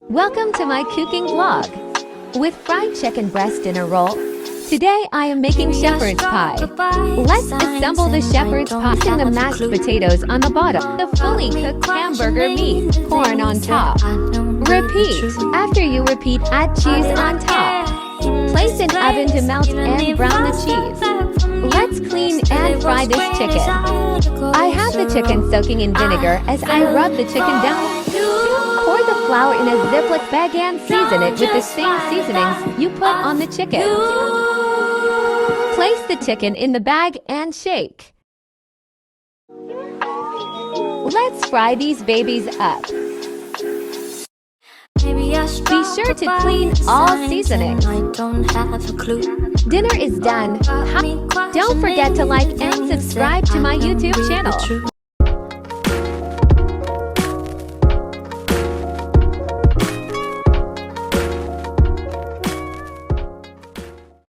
Welcome to my cooking vlog. With fried chicken breast in a roll, today I am making shepherd's pie. Let's assemble the shepherd's pie. Placing the mashed potatoes on the bottom, the fully cooked hamburger meat, corn on top. Repeat. After you repeat, add cheese on top. Place in oven to melt and brown the cheese. Let's clean and fry this chicken. I have the chicken soaking in vinegar as I rub the chicken down. Pour the flour in a Ziploc bag and season it with the same seasonings you put on the chicken. Place the chicken in the bag and shake. Let's fry these babies up. Be sure to clean all seasonings. Dinner is done. Don't forget to like and subscribe to my YouTube channel.